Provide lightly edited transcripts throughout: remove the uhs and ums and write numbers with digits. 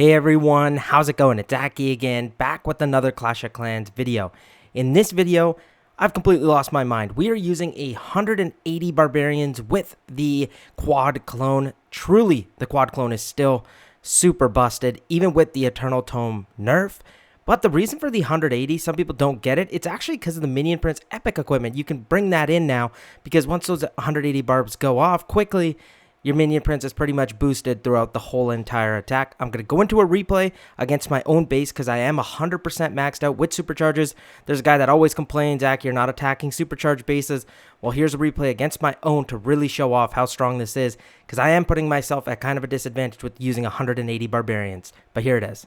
Hey everyone, how's it going? It's Aki again, back with another Clash of Clans video. In this video, I've completely lost my mind. We are using 180 barbarians with the quad clone. Truly, the quad clone is still super busted, even with the Eternal Tome nerf. But the reason for the 180, some people don't get it, it's actually because of the Minion Prince epic equipment. You can bring that in now, because once those 180 barbs go off quickly, your Minion Prince is pretty much boosted throughout the whole entire attack. I'm going to go into a replay against my own base because I am 100% maxed out with supercharges. There's a guy that always complains, Zach, you're not attacking supercharged bases. Well, here's a replay against my own to really show off how strong this is, because I am putting myself at kind of a disadvantage with using 180 barbarians. But here it is.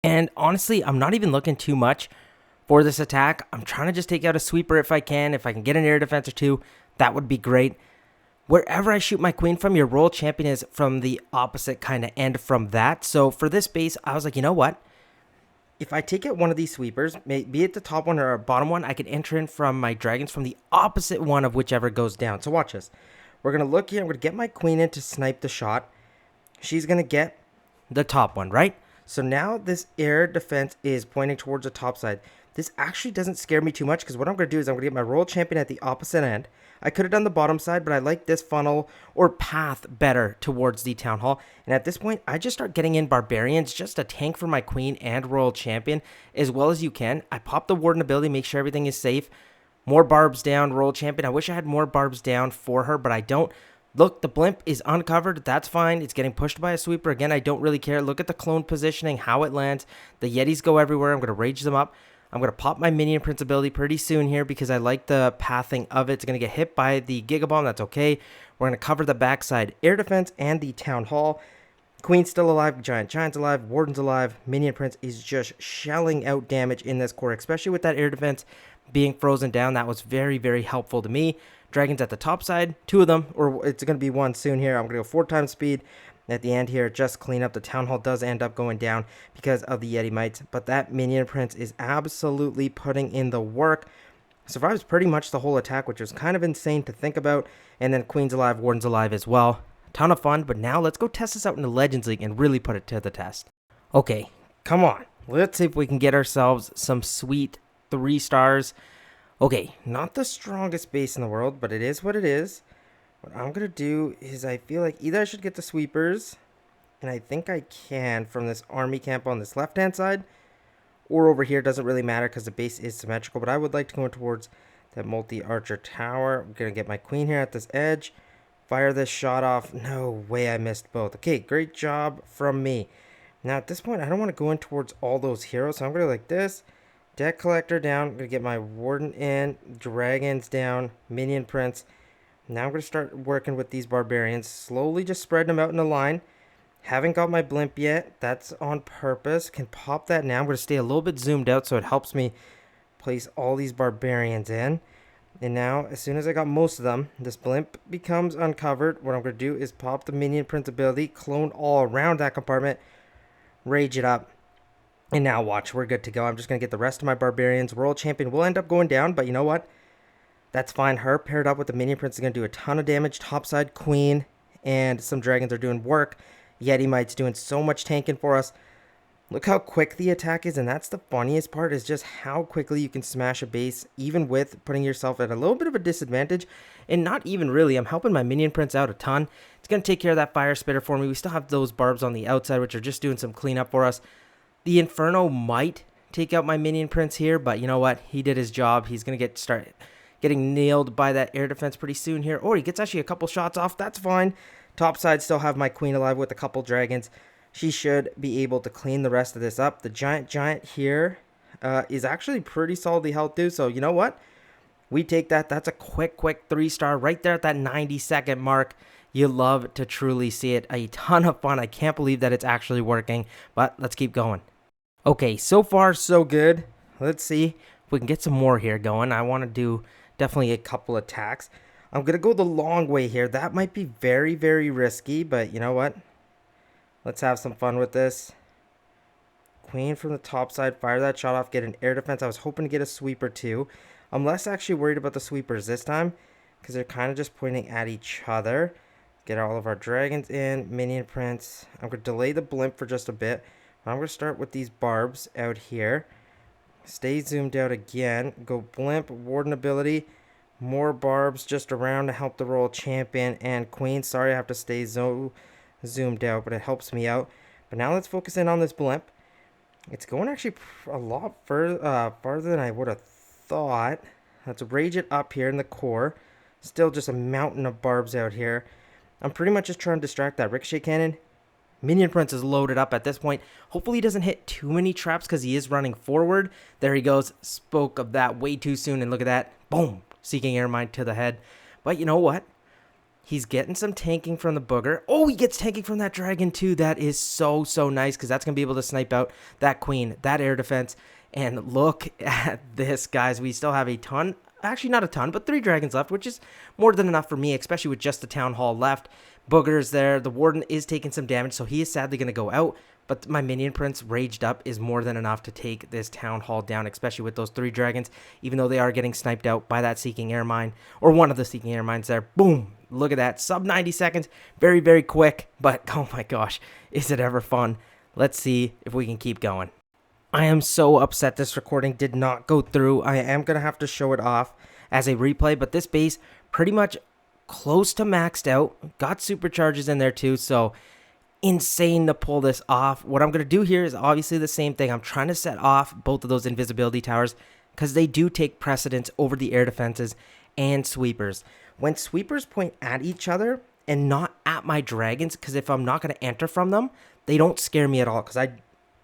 And honestly, I'm not even looking too much for this attack. I'm trying to just take out a sweeper if I can. If I can get an air defense or two, that would be great. Wherever I shoot my queen from, your royal champion is from the opposite kind of end from that. So for this base, I was like, you know what? If I take out one of these sweepers, be it the top one or bottom one, I can enter in from my dragons from the opposite one of whichever goes down. So watch this. We're going to look here. I'm going to get my queen in to snipe the shot. She's going to get the top one, right? So now this air defense is pointing towards the top side. This actually doesn't scare me too much, because what I'm going to do is I'm going to get my royal champion at the opposite end. I could have done the bottom side, but I like this funnel or path better towards the town hall. And at this point, I just start getting in barbarians, just a tank for my queen and royal champion as well as you can. I pop the warden ability, make sure everything is safe. More barbs down, royal champion. I wish I had more barbs down for her, but I don't. Look, the blimp is uncovered. That's fine. It's getting pushed by a sweeper. Again, I don't really care. Look at the clone positioning, how it lands. The yetis go everywhere. I'm going to rage them up. I'm going to pop my Minion Prince ability pretty soon here because I like the pathing of it. It's going to get hit by the Giga Bomb. That's okay. We're going to cover the backside air defense and the Town Hall. Queen's still alive. Giant's alive. Warden's alive. Minion Prince is just shelling out damage in this core, especially with that air defense being frozen down. That was very, very helpful to me. Dragons at the top side. 2 of them, or it's going to be 1 soon here. I'm going to go 4 times speed. At the end here, just clean up. The Town Hall does end up going down because of the Yeti Mites, but that Minion Prince is absolutely putting in the work. Survives pretty much the whole attack, which was kind of insane to think about. And then Queen's alive, Warden's alive as well. Ton of fun, but now let's go test this out in the Legends League and really put it to the test. Okay, come on. Let's see if we can get ourselves some sweet 3 stars. Okay, not the strongest base in the world, but it is what it is. What I'm going to do is I feel like either I should get the sweepers, and I think I can from this army camp on this left-hand side, or over here. Doesn't really matter because the base is symmetrical, but I would like to go towards that multi-archer tower. I'm going to get my queen here at this edge, fire this shot off. No way, I missed both. Okay, great job from me. Now at this point, I don't want to go in towards all those heroes, so I'm going to like this. Deck collector down. I'm going to get my warden in, dragons down, minion prince. Now I'm going to start working with these barbarians, slowly just spreading them out in a line. Haven't got my blimp yet. That's on purpose. Can pop that now. I'm going to stay a little bit zoomed out so it helps me place all these barbarians in. And now, as soon as I got most of them, this blimp becomes uncovered. What I'm going to do is pop the Minion Prince ability, clone all around that compartment, rage it up. And now watch, we're good to go. I'm just going to get the rest of my barbarians. Royal Champion will end up going down, but you know what? That's fine. Her paired up with the Minion Prince is going to do a ton of damage. Topside Queen and some dragons are doing work. Yeti Mite's doing so much tanking for us. Look how quick the attack is, and that's the funniest part, is just how quickly you can smash a base, even with putting yourself at a little bit of a disadvantage. And not even really. I'm helping my Minion Prince out a ton. It's going to take care of that fire spitter for me. We still have those barbs on the outside, which are just doing some cleanup for us. The Inferno might take out my Minion Prince here, but you know what? He did his job. He's going to get started getting nailed by that air defense pretty soon here. Or he gets actually a couple shots off. That's fine. Topside still have my queen alive with a couple dragons. She should be able to clean the rest of this up. The giant here is actually pretty solidly held too. So you know what? We take that. That's a quick 3-star right there at that 90-second mark. You love to truly see it. A ton of fun. I can't believe that it's actually working. But let's keep going. Okay, so far so good. Let's see if we can get some more here going. I want to do definitely a couple attacks. I'm going to go the long way here. That might be very, very risky, but you know what? Let's have some fun with this. Queen from the top side. Fire that shot off. Get an air defense. I was hoping to get a sweeper too. I'm less actually worried about the sweepers this time because they're kind of just pointing at each other. Get all of our dragons in. Minion Prince. I'm going to delay the blimp for just a bit. I'm going to start with these barbs out here. Stay zoomed out again. Go blimp, warden ability. More barbs just around to help the royal champion and queen. Sorry I have to stay zoomed out, but it helps me out. But now let's focus in on this blimp. It's going actually a lot farther than I would have thought. Let's rage it up here in the core. Still just a mountain of barbs out here. I'm pretty much just trying to distract that ricochet cannon. Minion Prince is loaded up at this point. Hopefully he doesn't hit too many traps because he is running forward. There he goes. Spoke of that way too soon, and look at that. Boom. Seeking Air Mine to the head. But you know what? He's getting some tanking from the booger. Oh, he gets tanking from that dragon too. That is so nice because that's going to be able to snipe out that queen, that air defense. And look at this, guys. We still have a ton. Actually, not a ton, but 3 dragons left, which is more than enough for me, especially with just the town hall left. Booger's there. The warden is taking some damage, so he is sadly going to go out. But my minion prince raged up is more than enough to take this town hall down, especially with those 3 dragons, even though they are getting sniped out by that seeking air mine, or one of the seeking air mines there. Boom. Look at that. Sub 90 seconds. Very quick. But, oh my gosh, is it ever fun. Let's see if we can keep going. I am so upset this recording did not go through. I am going to have to show it off as a replay, but this base pretty much close to maxed out. Got supercharges in there too, so insane to pull this off. What I'm going to do here is obviously the same thing. I'm trying to set off both of those invisibility towers because they do take precedence over the air defenses and sweepers. When sweepers point at each other and not at my dragons, because if I'm not going to enter from them, they don't scare me at all because I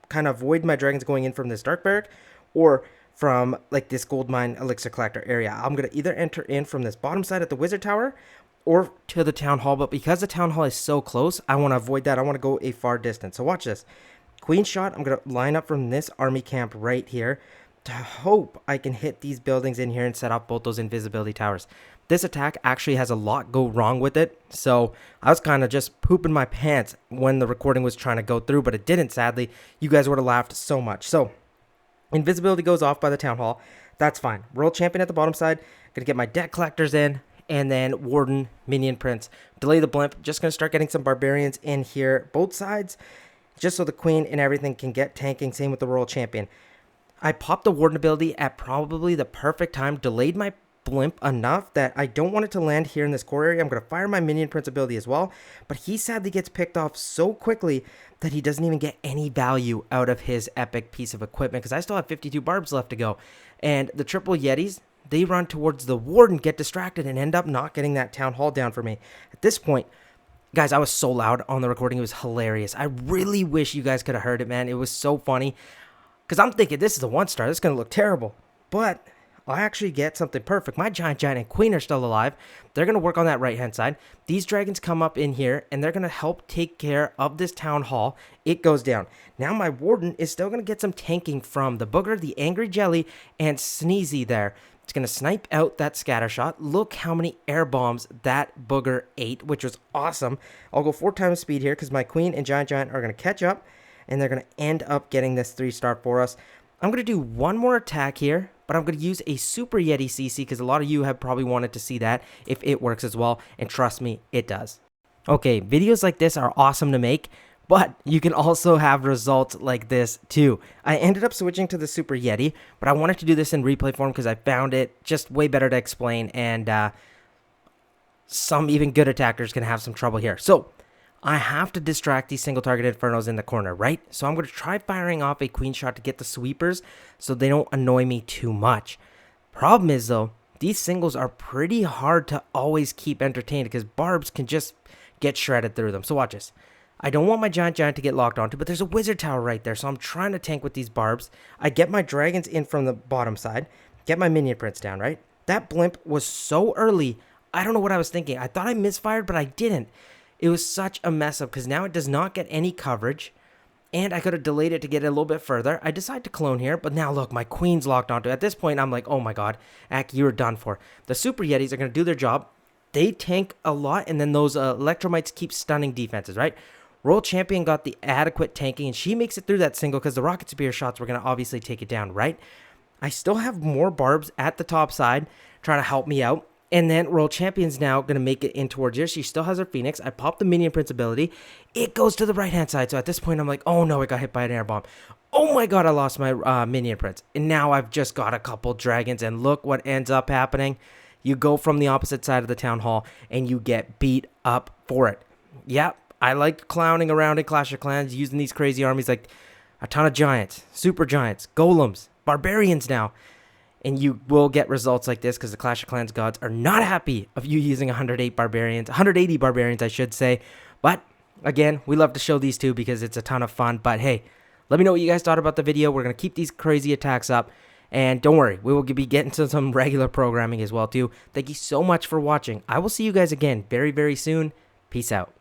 kind of avoid my dragons going in from this dark barrack or from like this gold mine elixir collector area. I'm going to either enter in from this bottom side at the wizard tower or to the town hall, but because the town hall is so close, I want to avoid that. I want to go a far distance. So watch this. Queen shot, I'm going to line up from this army camp right here to hope I can hit these buildings in here and set up both those invisibility towers. This attack actually has a lot go wrong with it, so I was kind of just pooping my pants when the recording was trying to go through, but it didn't, sadly. You guys would have laughed so much. So, invisibility goes off by the town hall. That's fine. Royal champion at the bottom side. Going to get my debt collectors in, and then warden, minion prince. Delay the blimp. Just going to start getting some barbarians in here, both sides, just so the queen and everything can get tanking. Same with the royal champion. I popped the warden ability at probably the perfect time, delayed my blimp enough that I don't want it to land here in this core area. I'm going to fire my minion prince ability as well, but he sadly gets picked off so quickly that he doesn't even get any value out of his epic piece of equipment because I still have 52 barbs left to go. And the triple yetis, they run towards the warden, get distracted, and end up not getting that town hall down for me. At this point, guys, I was so loud on the recording. It was hilarious. I really wish you guys could have heard it, man. It was so funny because I'm thinking this is a 1-star. This is going to look terrible, but I actually get something perfect. My giant and queen are still alive. They're going to work on that right-hand side. These dragons come up in here, and they're going to help take care of this town hall. It goes down. Now my warden is still going to get some tanking from the booger, the angry jelly, and Sneezy there. It's going to snipe out that scatter shot. Look how many air bombs that booger ate, which was awesome. I'll go 4 times speed here because my queen and giant are going to catch up, and they're going to end up getting this 3-star for us. I'm going to do one more attack here, but I'm going to use a Super Yeti CC because a lot of you have probably wanted to see that if it works as well, and trust me, it does. Okay, videos like this are awesome to make, but you can also have results like this too. I ended up switching to the Super Yeti, but I wanted to do this in replay form because I found it just way better to explain, and some even good attackers can have some trouble here. So I have to distract these single target infernos in the corner, right? So I'm going to try firing off a queen shot to get the sweepers so they don't annoy me too much. Problem is though, these singles are pretty hard to always keep entertained because barbs can just get shredded through them. So watch this. I don't want my giant to get locked onto, but there's a wizard tower right there. So I'm trying to tank with these barbs. I get my dragons in from the bottom side, get my minion prince down, right? That blimp was so early. I don't know what I was thinking. I thought I misfired, but I didn't. It was such a mess up because now it does not get any coverage, and I could have delayed it to get it a little bit further. I decided to clone here, but now look, my queen's locked onto it. At this point, I'm like, oh my god, Ak, you're done for. The Super Yetis are going to do their job. They tank a lot, and then those Electromites keep stunning defenses, right? Royal Champion got the adequate tanking, and she makes it through that single because the Rocket Spear shots were going to obviously take it down, right? I still have more barbs at the top side trying to help me out. And then World Champion's now going to make it in towards here. She still has her Phoenix. I popped the Minion Prince ability. It goes to the right-hand side. So at this point, I'm like, oh no, it got hit by an air bomb. Oh my god, I lost my Minion Prince. And now I've just got a couple dragons. And look what ends up happening. You go from the opposite side of the town hall and you get beat up for it. Yep, I like clowning around in Clash of Clans using these crazy armies like a ton of giants, super giants, golems, barbarians now. And you will get results like this because the Clash of Clans gods are not happy of you using 180 barbarians, I should say. But again, we love to show these two because it's a ton of fun. But hey, let me know what you guys thought about the video. We're going to keep these crazy attacks up. And don't worry, we will be getting to some regular programming as well too. Thank you so much for watching. I will see you guys again very, very soon. Peace out.